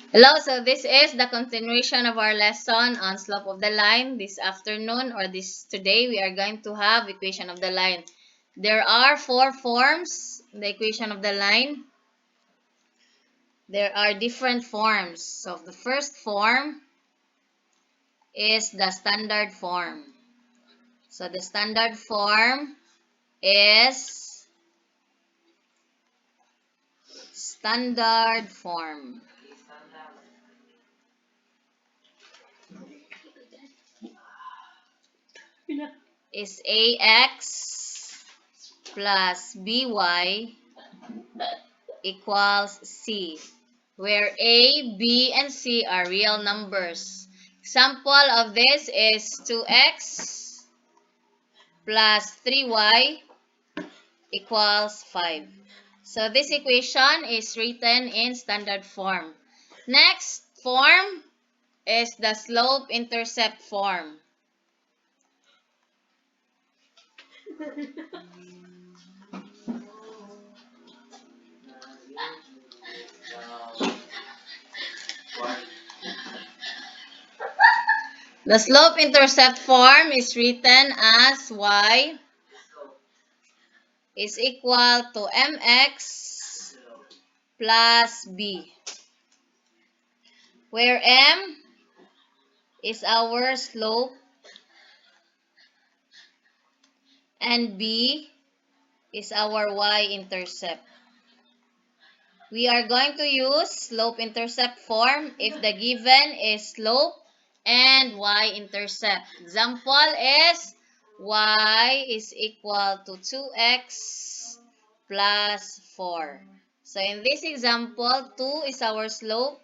Hello, so this is the continuation of our lesson on slope of the line. This afternoon or this today we are going to have equation of the line. There are four forms in the equation of the line. There are different forms. So the first form is the standard form. So the standard form is standard form. Is ax plus by equals c, where a, b, and c are real numbers. Example of this is 2x plus 3y equals 5. So this equation is written in standard form. Next form is the slope-intercept form. The slope-intercept form is written as y is equal to mx plus b, where m is our slope and b is our y-intercept. We are going to use slope-intercept form if the given is slope and y-intercept. Example is y is equal to 2x plus 4. So in this example, 2 is our slope,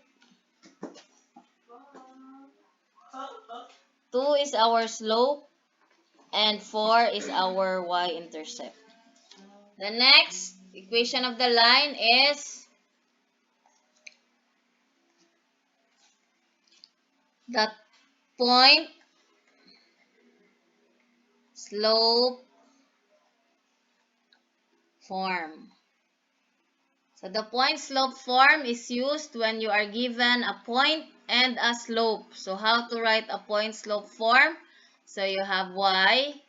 2 is our slope, and 4 is our y-intercept. The next equation of the line is the point slope form. So the point slope form is used when you are given a point and a slope. So how to write a point slope form? So you have y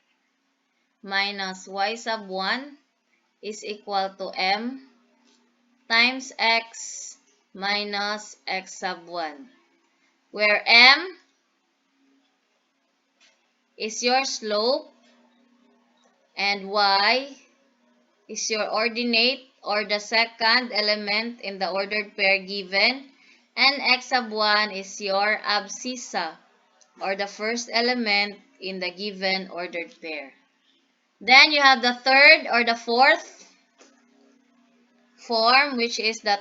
minus y sub 1 is equal to m times x minus x sub 1, where m is your slope and y is your ordinate or the second element in the ordered pair given, and x sub 1 is your abscissa or the first element in the given ordered pair. Then you have the third or the fourth form, which is the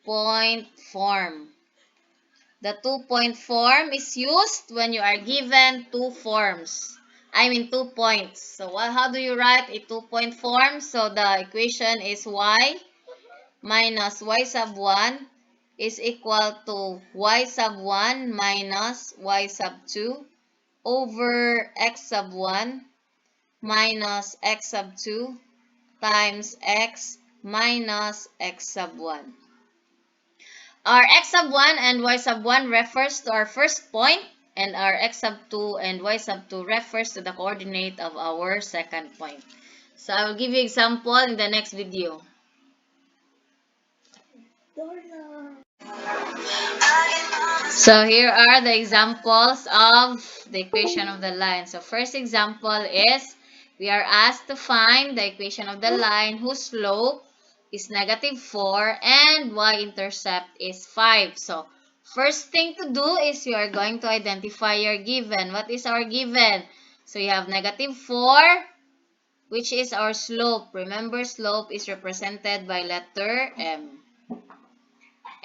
two-point form. The two-point form is used when you are given two forms. I mean 2 points. So how do you write a two-point form? So the equation is y minus y sub 1 is equal to y sub 1 minus y sub 2 over x sub 1 minus x sub 2 times x minus x sub 1. Our x sub 1 and y sub 1 refers to our first point, and our x sub 2 and y sub 2 refers to the coordinate of our second point. So I will give you example in the next video. So here are the examples of the equation of the line. So first example is we are asked to find the equation of the line whose slope is negative 4 and y-intercept is 5. So first thing to do is you are going to identify your given. What is our given? So you have negative 4, which is our slope. Remember, slope is represented by letter M.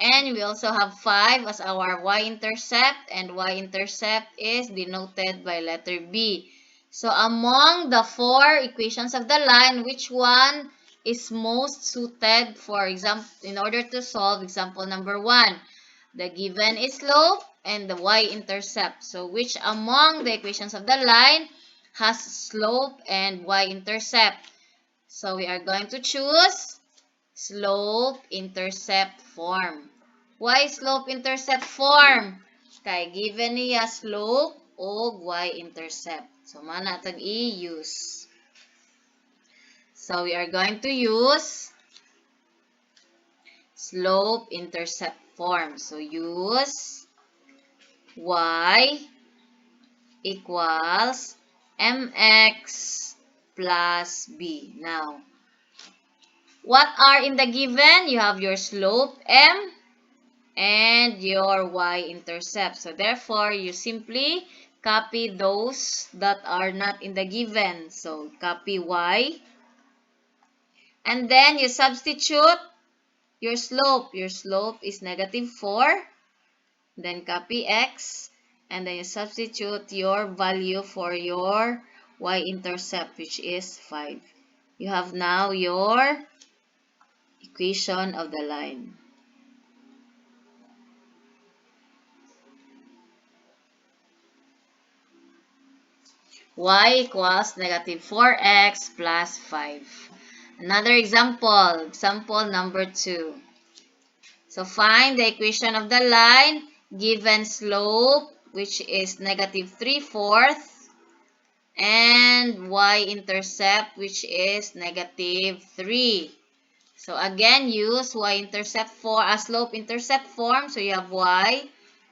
And we also have 5 as our y-intercept, and y-intercept is denoted by letter B. So among the four equations of the line, which one is most suited for example in order to solve example number 1? The given is slope and the y-intercept. So which among the equations of the line has slope and y-intercept? So we are going to choose slope-intercept form. Why slope-intercept form? Kay given niya slope o y-intercept. So, mana tag i-use. So, we are going to use slope-intercept form. So, use y equals mx plus b. Now, what are in the given? You have your slope m and your y-intercept. So, therefore, you simply copy those that are not in the given. So, copy y. And then, you substitute your slope. Your slope is negative 4. Then, copy x. And then, you substitute your value for your y-intercept, which is 5. You have now your equation of the line. Y equals negative 4x plus 5. Another example, example number 2. So find the equation of the line given slope, which is negative 3/4, and y-intercept, which is negative 3. So again, use y-intercept for a slope-intercept form. So you have y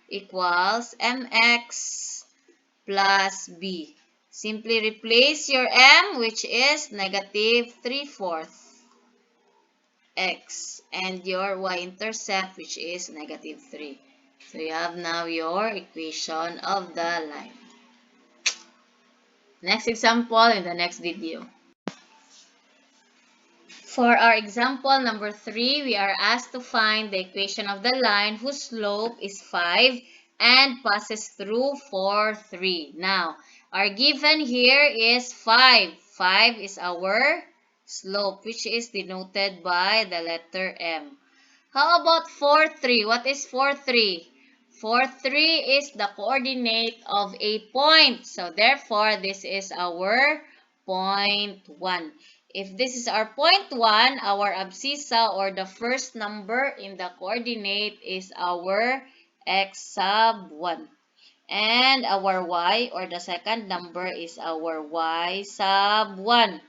equals mx plus b. Simply replace your m, which is negative 3/4 x, and your y-intercept, which is negative 3. So you have now your equation of the line. Next example in the next video. For our example number 3, we are asked to find the equation of the line whose slope is 5 and passes through 4, 3. Now, our given here is 5. 5 is our slope, which is denoted by the letter M. How about 4, 3? What is 4, 3? 4, 3 is the coordinate of a point. So, therefore, this is our point 1. If this is our point 1, our abscissa or the first number in the coordinate is our x sub 1. And our y or the second number is our y sub 1.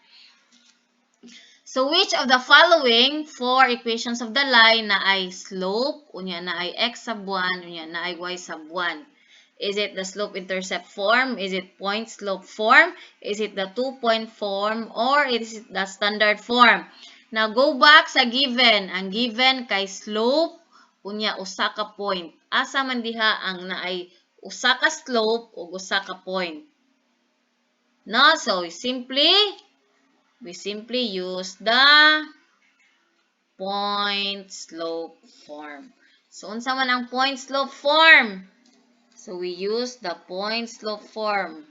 So, which of the following four equations of the line na ay slope, unya na ay x sub 1, unya na ay y sub 1? Is it the slope-intercept form? Is it point-slope form? Is it the two-point form? Or is it the standard form? Now, go back sa given. Ang given kay slope, unya usa ka point. Asa man diha ang naay usa ka slope o usa ka point? No? So, we simply use the point-slope form. So, unsa man ang point-slope form? So, we use the point-slope form.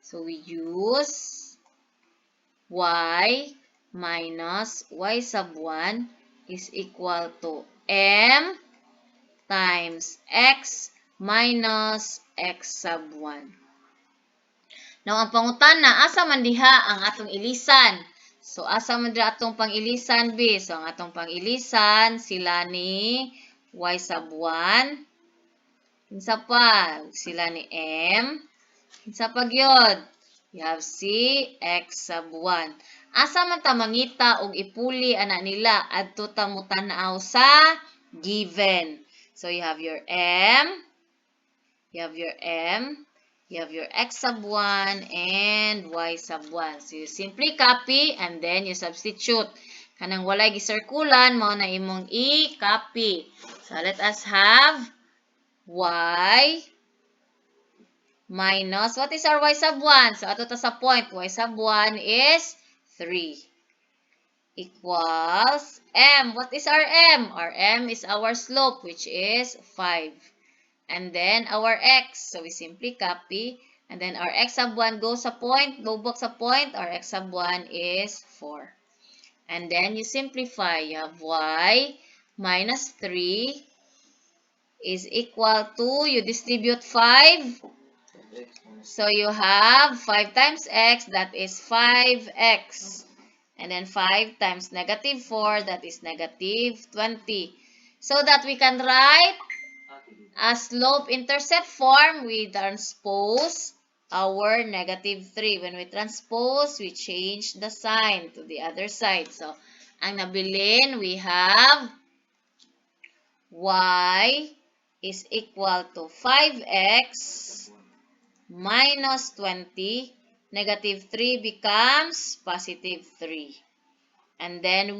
So, we use y minus y sub 1 is equal to m times x minus x sub 1. Now, ang pangutana, asa man diha ang atong ilisan? So, asa man diha atong pang-ilisan, B? So, ang atong pang-ilisan, sila ni y sub 1. Kinsa pa? Sila ni M. Kinsa pa gyud? You have C, X sub 1. Asa man ta mangita og ipuli ana nila adto ta mo tan-aw sa given. So you have your M, you have your M, you have your X sub 1 and Y sub 1. So you simply copy and then you substitute. Kanang walay gisirkulan mao na imong i-copy. So let us have y minus, what is our y sub 1? So, ato ta sa point, y sub 1 is 3 equals m. What is our m? Our m is our slope, which is 5. And then, our x. So, we simply copy. And then, our x sub 1 goes sa point, lubok sa point. Our x sub 1 is 4. And then, you simplify. You have y minus 3 is equal to, you distribute 5. So, you have 5 times x, that is 5x. And then 5 times negative 4, that is negative 20. So that we can write a slope-intercept form, we transpose our negative 3. When we transpose, we change the sign to the other side. So, ang nabilin, we have y is equal to 5x minus 20. Negative 3 becomes positive 3. And then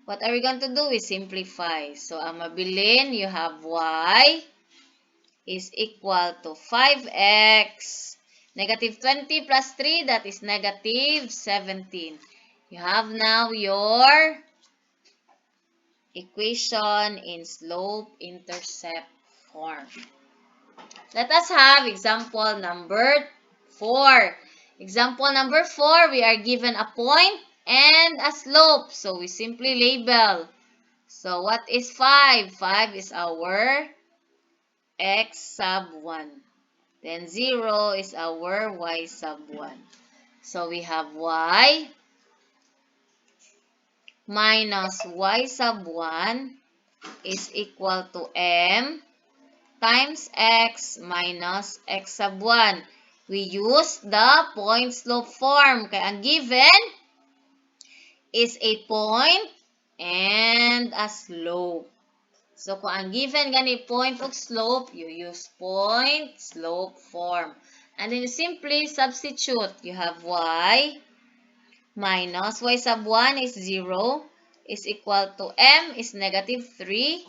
what are we going to do? We simplify. So, ang mabilin, you have y is equal to 5x. Negative 20 plus 3, that is negative 17. You have now your equation in slope-intercept form. Let us have example number 4. Example number 4, we are given a point and a slope. So, we simply label. So, what is 5? 5 is our x sub 1. Then 0 is our y sub 1. So, we have y minus y sub 1 is equal to m times x minus x sub 1. We use the point slope form. Kaya ang given is a point and a slope. So, kung ang given gani point of slope, you use point slope form. And then you simply substitute. You have y minus y sub 1 is 0 is equal to m is negative 3.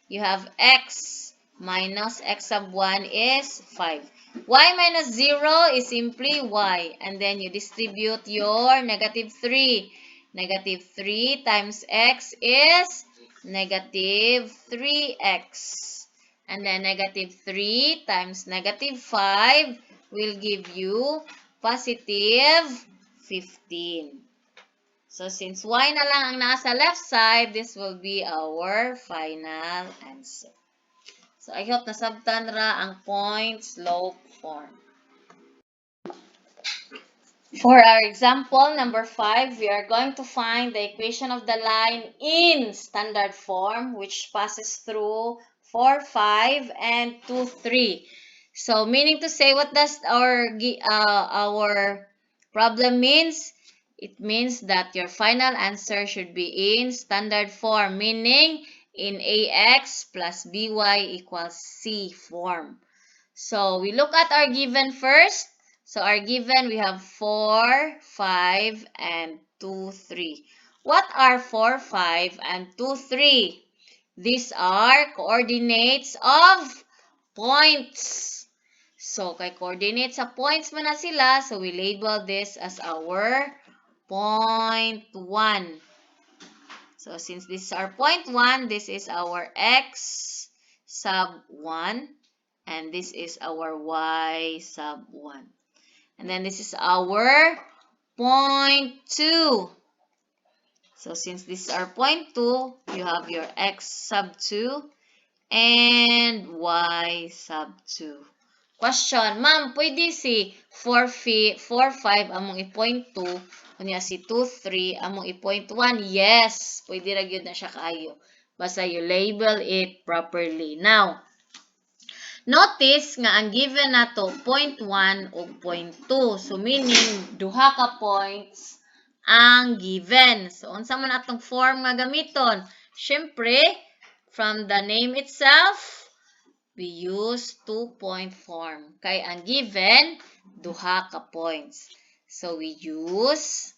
You have x minus x sub 1 is 5. Y minus 0 is simply y. And then you distribute your negative 3. Negative 3 times x is negative 3x. And then negative 3 times negative 5 will give you positive 15. So, since y na lang ang nasa left side, this will be our final answer. So, I hope nasabtan ra ang point slope form. For our example, number 5, we are going to find the equation of the line in standard form, which passes through 4, 5, and 2, 3. So, meaning to say, what does our problem means? It means that your final answer should be in standard form, meaning in ax plus by equals c form. So, we look at our given first. So, our given, we have 4, 5, and 2, 3. What are 4, 5, and 2, 3? These are coordinates of points. So, kay coordinates sa points mo na sila, so we label this as our point 1. So, since this is our point 1, this is our x sub 1, and this is our y sub 1. And then this is our point 2. So, since this is our point 2, you have your x sub 2 and y sub 2. Question, ma'am, pwede si 4, 5 among i-point 2, kunya si 2, 3 among i-point 1? Yes, pwede ra gyud na siya kaayo. Basta you label it properly. Now, notice nga ang given nato point 1 o point 2. So, meaning, duha ka points ang given. So, unsa man atong form nga gamiton? Syempre, from the name itself, we use 2-point form. Kay ang given, duha ka points. So, we use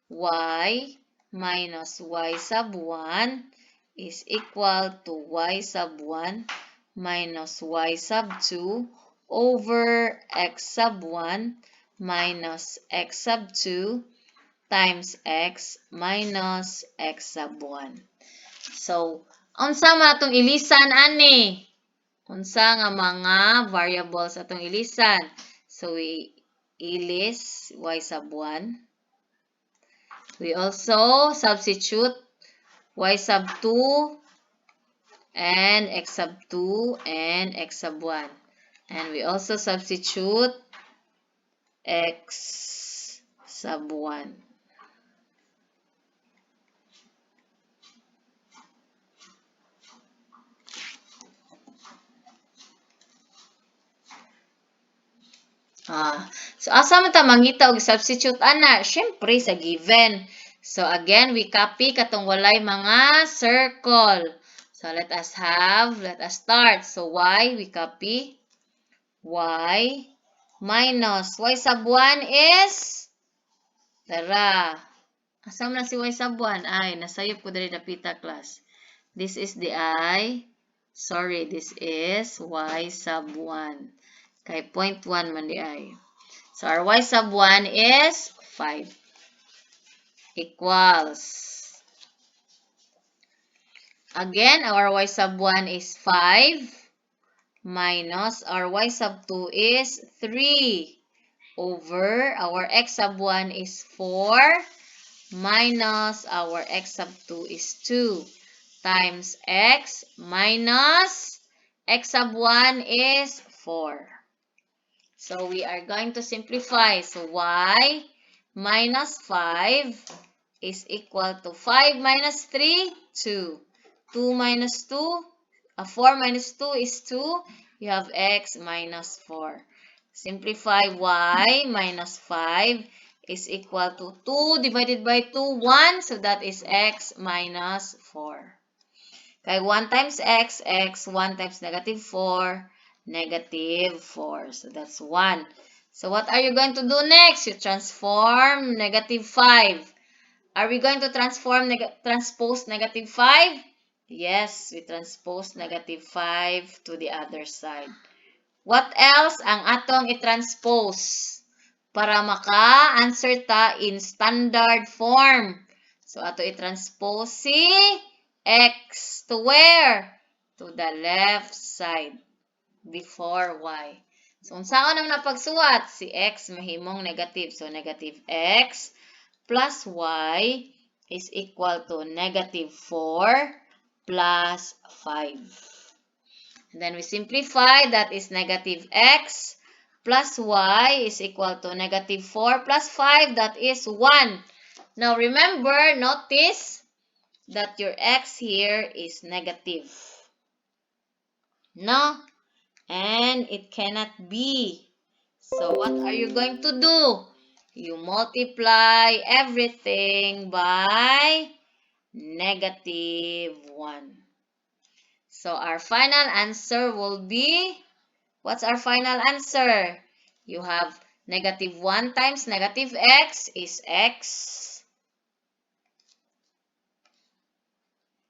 y minus y sub 1 is equal to y sub 1 minus y sub 2 over x sub 1 minus x sub 2 times x minus x sub 1. So, unsa man atong ilisan ani? Unsa nga mga variables atong ilisan? So, we ilis y sub 1. We also substitute y sub 2 and x sub 2 and x sub 1. And we also substitute x sub 1. So, asa man ta mangita og substitute ana? Syempre sa given. So, again, we copy katong walay mga circle. So, let us start. So, y, we copy y minus y sub 1 is, tara, asa man si y sub 1? Ay, nasayop ko dali dapita class. This is the I. Sorry, this is y sub 1. Kay 0.1 man di I. So, our y sub 1 is 5 equals. Again, our y sub 1 is 5 minus our y sub 2 is 3 over our x sub 1 is 4 minus our x sub 2 is 2 times x minus x sub 1 is 4. So, we are going to simplify. So, y minus 5 is equal to 5 minus 3, 2. 2 minus 2, 4 minus 2 is 2. You have x minus 4. Simplify y minus 5 is equal to 2 divided by 2, 1. So, that is x minus 4. Kay 1 times x, 1 times negative 4, negative 4. So, that's 1. So, what are you going to do next? You transform negative 5. Are we going to transpose negative 5? Yes, we transpose negative 5 to the other side. What else ang atong i-transpose para maka-answer ta in standard form? So, ato i-transpose si x to where? To the left side before y. So, unsaon ang napagsuwat? Si x mahimong negative. So, negative x plus y is equal to negative 4 plus 5. And then we simplify. That is negative x plus y is equal to negative 4 plus 5. That is 1. Now, remember, notice that your x here is negative. No? And it cannot be. So, what are you going to do? You multiply everything by negative 1. So, our final answer will be, what's our final answer? You have negative 1 times negative x is x.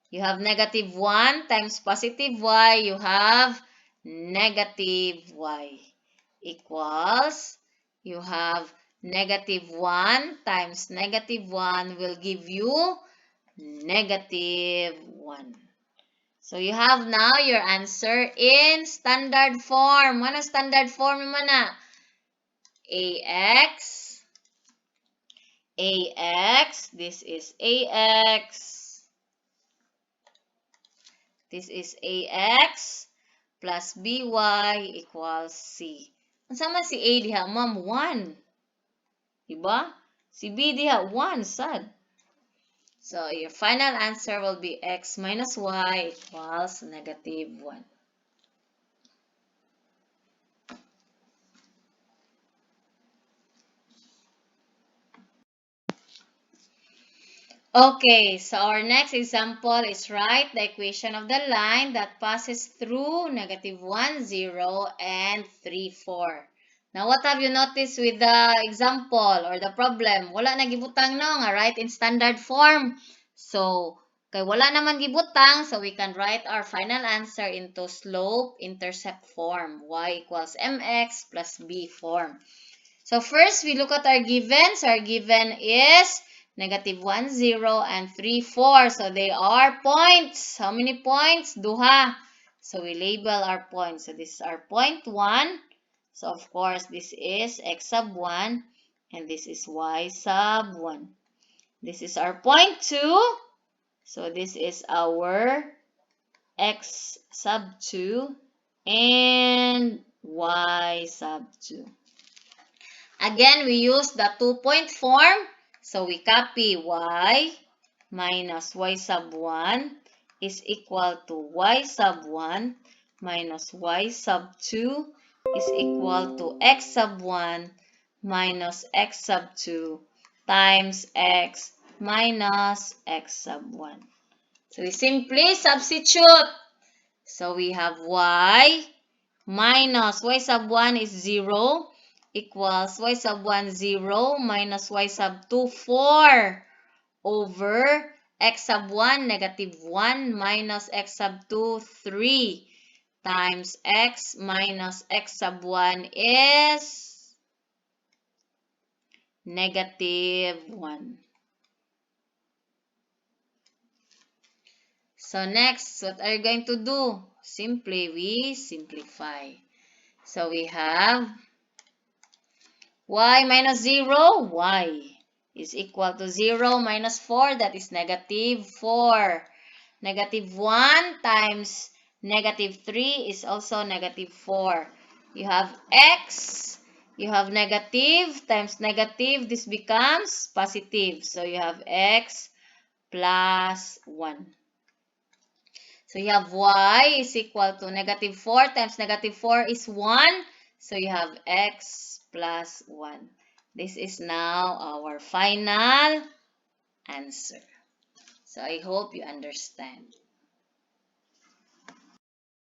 You have negative 1 times positive y. You have negative y equals, you have negative 1 times negative 1 will give you negative 1. So, you have now your answer in standard form. Ano standard form naman na? AX, this is AX, this is AX, plus BY equals C. Ang sama si A diha, ma'am, 1. Diba? Si B diha, 1, sad. So, your final answer will be x minus y equals negative 1. Okay, so our next example is write the equation of the line that passes through negative 1, 0, and 3, 4. Now, what have you noticed with the example or the problem? Wala na gibutang no, nga write in standard form. So, kay wala naman gibutang, so we can write our final answer into slope-intercept form. Y equals mx plus b form. So, first, we look at our givens. Our given is negative 1, 0, and 3, 4. So, they are points. How many points? Duha. So, we label our points. So, this is our point 1. So, of course, this is x sub 1. And this is y sub 1. This is our point 2. So, this is our x sub 2. And y sub 2. Again, we use the 2-point form. So we copy y minus y sub 1 is equal to y sub 1 minus y sub 2 is equal to x sub 1 minus x sub 2 times x minus x sub 1. So we simply substitute. So we have y minus y sub 1 is 0 equals y sub 1 0 minus y sub 2 4 over x sub 1 negative 1 minus x sub 2 3 times x minus x sub 1 is negative 1. So next, what are you going to do? Simply, we simplify. So we have y minus 0, y is equal to 0 minus 4, that is negative 4. Negative 1 times negative 3 is also negative 4. You have x, you have negative times negative, this becomes positive. So you have x plus 1. So you have y is equal to negative 4 times negative 4 is 1. So you have x plus 1. This is now our final answer. So I hope you understand.